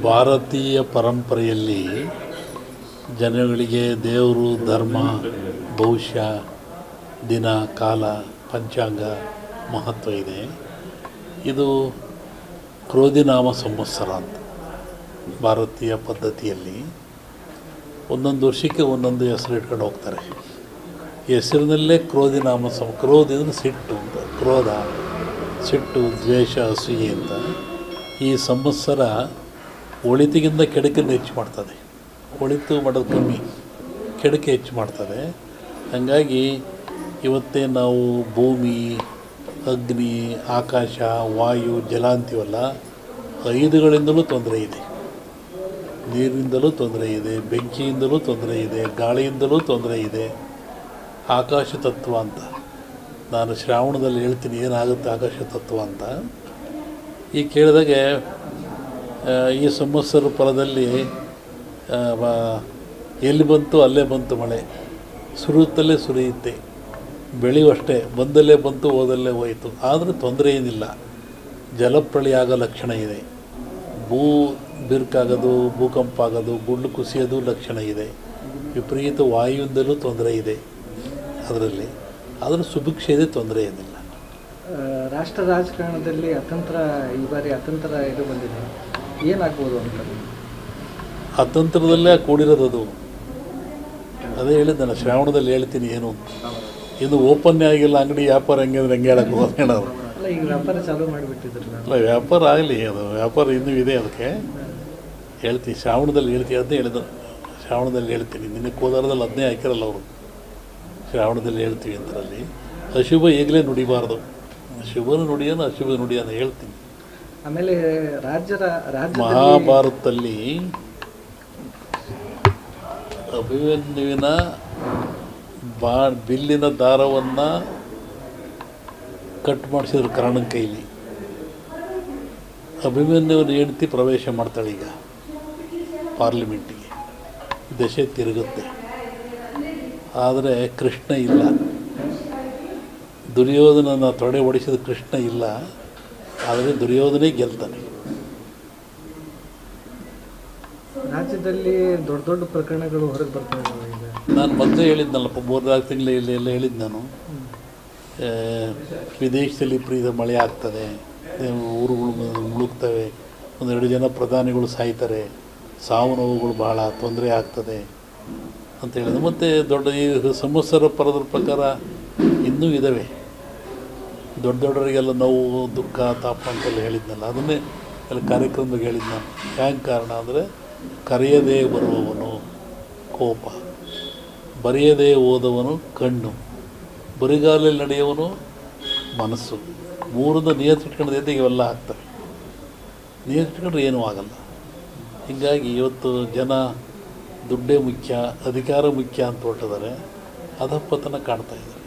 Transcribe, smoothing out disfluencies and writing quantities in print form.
ಭಾರತೀಯ ಪರಂಪರೆಯಲ್ಲಿ ಜನಗಳಿಗೆ ದೇವರು, ಧರ್ಮ, ಭವಿಷ್ಯ, ದಿನ, ಕಾಲ, ಪಂಚಾಂಗ ಮಹತ್ವ ಇದೆ. ಇದು ಕ್ರೋಧಿನಾಮ ಸಂವತ್ಸರ ಅಂತ ಭಾರತೀಯ ಪದ್ಧತಿಯಲ್ಲಿ ಒಂದೊಂದು ವರ್ಷಕ್ಕೆ ಒಂದೊಂದು ಹೆಸರು ಇಟ್ಕೊಂಡು ಹೋಗ್ತಾರೆ. ಹೆಸರಿನಲ್ಲೇ ಕ್ರೋಧಿನಾಮ ಕ್ರೋಧ ಅಂದರೆ ಸಿಟ್ಟು ಅಂತ, ಕ್ರೋಧ, ಸಿಟ್ಟು, ದ್ವೇಷ, ಅಸೂಯೆ ಅಂತ. ಈ ಸಂವತ್ಸರ ಒಳಿತಿಗಿಂತ ಕೆಡುಕನ್ನು ಹೆಚ್ಚು ಮಾಡ್ತದೆ. ಒಳಿತು ಮಾಡೋದು ಕಮ್ಮಿ, ಕೆಡುಕೆ ಹೆಚ್ಚು ಮಾಡ್ತದೆ. ಹಾಗಾಗಿ ಇವತ್ತೇ ನಾವು ಭೂಮಿ, ಅಗ್ನಿ, ಆಕಾಶ, ವಾಯು, ಜಲ ಅಂತೀವಲ್ಲ, 5ಗಳಿಂದಲೂ ತೊಂದರೆ ಇದೆ. ನೀರಿನಿಂದಲೂ ತೊಂದರೆ ಇದೆ, ಬೆಂಕಿಯಿಂದಲೂ ತೊಂದರೆ ಇದೆ, ಗಾಳಿಯಿಂದಲೂ ತೊಂದರೆ ಇದೆ. ಆಕಾಶ ತತ್ವ ಅಂತ ನಾನು ಶ್ರಾವಣದಲ್ಲಿ ಹೇಳ್ತೀನಿ ಏನಾಗುತ್ತೆ ಆಕಾಶ ತತ್ವ ಅಂತ. ಈ ಕೇಳಿದಾಗೆ ಈ ಸಂವತ್ಸರ ಫಲದಲ್ಲಿ ಎಲ್ಲಿ ಬಂತು ಅಲ್ಲೇ ಬಂತು ಮಳೆ, ಸುರಿಯುತ್ತಲೇ ಸುರಿಯುತ್ತೆ, ಬೆಳೆಯುವಷ್ಟೇ, ಬಂದಲ್ಲೇ ಬಂತು ಹೋದಲ್ಲೇ ಹೋಯಿತು. ಆದರೆ ತೊಂದರೆ ಏನಿಲ್ಲ. ಜಲಪ್ರಳಯ ಆಗೋ ಲಕ್ಷಣ ಇದೆ, ಬಿರುಕಾಗೋದು, ಭೂಕಂಪ ಆಗೋದು, ಗುಂಡು ಕುಸಿಯೋದು ಲಕ್ಷಣ ಇದೆ. ವಿಪರೀತ ವಾಯುವಿಂದಲೂ ತೊಂದರೆ ಇದೆ ಅದರಲ್ಲಿ. ಆದರೆ ಸುಭಿಕ್ಷೆ ಇದೆ, ತೊಂದರೆ ಏನಿಲ್ಲ. ರಾಷ್ಟ್ರ ರಾಜಕಾರಣದಲ್ಲಿ ಅತಂತ್ರ, ಈ ಬಾರಿ ಅತಂತ್ರ ಇದು ಬಂದಿದೆ, ಏನಾಗ್ಬೋದು ಅಂತ? ಅತಂತ್ರದಲ್ಲೇ ಕೂಡಿರೋದು ಅದು. ಅದೇ ಹೇಳಿದ್ದೆ ನಾನು ಶ್ರಾವಣದಲ್ಲಿ ಹೇಳ್ತೀನಿ ಏನು ಅಂತ. ಇನ್ನು ಓಪನ್ನೇ ಆಗಿಲ್ಲ ಅಂಗಡಿ, ವ್ಯಾಪಾರ ಹೆಂಗೆ ಅಂದರೆ ಹೆಂಗೆ ಹೇಳಕ್ಕೆ ಹೋಗೋಣ. ಅಲ್ಲ, ಈಗ ವ್ಯಾಪಾರ ಚಾಲೂ ಮಾಡಿಬಿಟ್ಟಿದ್ರಲ್ಲ. ಅಲ್ಲ, ವ್ಯಾಪಾರ ಆಗಲಿ, ಅದು ವ್ಯಾಪಾರ ಇನ್ನೂ ಇದೆ. ಅದಕ್ಕೆ ಹೇಳ್ತೀನಿ, ಶ್ರಾವಣದಲ್ಲಿ ಹೇಳ್ತೀನಿ ಅಂತ ಹೇಳಿದ್ರು. ಶ್ರಾವಣದಲ್ಲಿ ಹೇಳ್ತೀನಿ, ನಿನ್ನೆ ಕೋಲಾರದಲ್ಲಿ ಅದನ್ನೇ ಹಾಕಿರಲ್ಲ ಅವರು. ಶ್ರಾವಣದಲ್ಲಿ ಹೇಳ್ತೀವಿ ಅಂತರಲ್ಲಿ ಅಶುಭ ಈಗಲೇ ನುಡಿಬಾರ್ದು, ಶುಭನ ನುಡಿಯೋನು ಅಶುಭ ನುಡಿಯೋನು ಹೇಳ್ತೀನಿ. ಆಮೇಲೆ ಮಹಾಭಾರತದಲ್ಲಿ ಅಭಿಮನ್ಯುವಿನ ಬಿಲ್ಲಿನ ದಾರವನ್ನು ಕಟ್ ಮಾಡಿಸಿದ್ರು ಕರ್ಣನ ಕೈಲಿ. ಅಭಿಮನ್ಯುವಿನ ಹೆಂಡತಿ ಪ್ರವೇಶ ಮಾಡ್ತಾಳೆ ಈಗ ಪಾರ್ಲಿಮೆಂಟಿಗೆ, ದಶೆ ತಿರುಗುತ್ತೆ. ಆದರೆ ಕೃಷ್ಣ ಇಲ್ಲ, ದುರ್ಯೋಧನನ ತೊಡೆ ಹೊಡಿಸಿದ ಕೃಷ್ಣ ಇಲ್ಲ. ಆದರೆ ದುರ್ಯೋಧನೇ ಗೆಲ್ತಾನೆ. ರಾಜ್ಯದಲ್ಲಿ ದೊಡ್ಡ ದೊಡ್ಡ ಪ್ರಕರಣಗಳು ಹೊರಗೆ ಬರ್ತಾ ಇದ್ದಾವೆ. ಈಗ ನಾನು ಮೊದಲೇ ಹೇಳಿದ್ನಲ್ಲಪ್ಪ, 3-4 ತಿಂಗಳು ಎಲ್ಲ ಹೇಳಿದ್ದು ನಾನು. ವಿದೇಶದಲ್ಲಿ ವಿಪರೀತ ಮಳೆ ಆಗ್ತದೆ, ಊರುಗಳು ಮುಳುಗ್ತವೆ, 1-2 ಜನ ಪ್ರಧಾನಿಗಳು ಸಾಯ್ತಾರೆ, ಸಾವು ನೋವುಗಳು ಭಾಳ ತೊಂದರೆ ಆಗ್ತದೆ ಅಂತ ಹೇಳಿದ್ರು. ಮತ್ತು ದೊಡ್ಡ ಈ ಸಂವತ್ಸರ ಪರದ ಪ್ರಕಾರ ಇನ್ನೂ ಇದ್ದಾವೆ. ದೊಡ್ಡವರಿಗೆಲ್ಲ ನೋವು, ದುಃಖ, ತಾಪ ಅಂತೆಲ್ಲ ಹೇಳಿದ್ನಲ್ಲ, ಅದನ್ನೇ ಎಲ್ಲ ಕಾರ್ಯಕ್ರಮದಾಗ ಹೇಳಿದ್ದು ನಾನು. ಹ್ಯಾಂಗೆ ಕಾರಣ ಅಂದರೆ, ಕರೆಯದೇ ಬರುವವನು ಕೋಪ, ಬರೆಯದೇ ಹೋದವನು ಕಣ್ಣು, ಬರಿಗಾಲಲ್ಲಿ ನಡೆಯುವವನು ಮನಸ್ಸು. 3ರಿಂದ ನಿಯಂತ್ರಿಟ್ಕೊಂಡ್ರೆ ಇವೆಲ್ಲ ಆಗ್ತವೆ. ನಿಯಂತ್ರಿಟ್ಕೊಂಡ್ರೆ ಏನೂ ಆಗಲ್ಲ. ಹೀಗಾಗಿ ಇವತ್ತು ಜನ ದುಡ್ಡೇ ಮುಖ್ಯ, ಅಧಿಕಾರ ಮುಖ್ಯ ಅಂತ ಹೊರಟಿದ್ದಾರೆ. ಅಧಪತನ ಕಾಣ್ತಾ ಇದ್ದಾರೆ.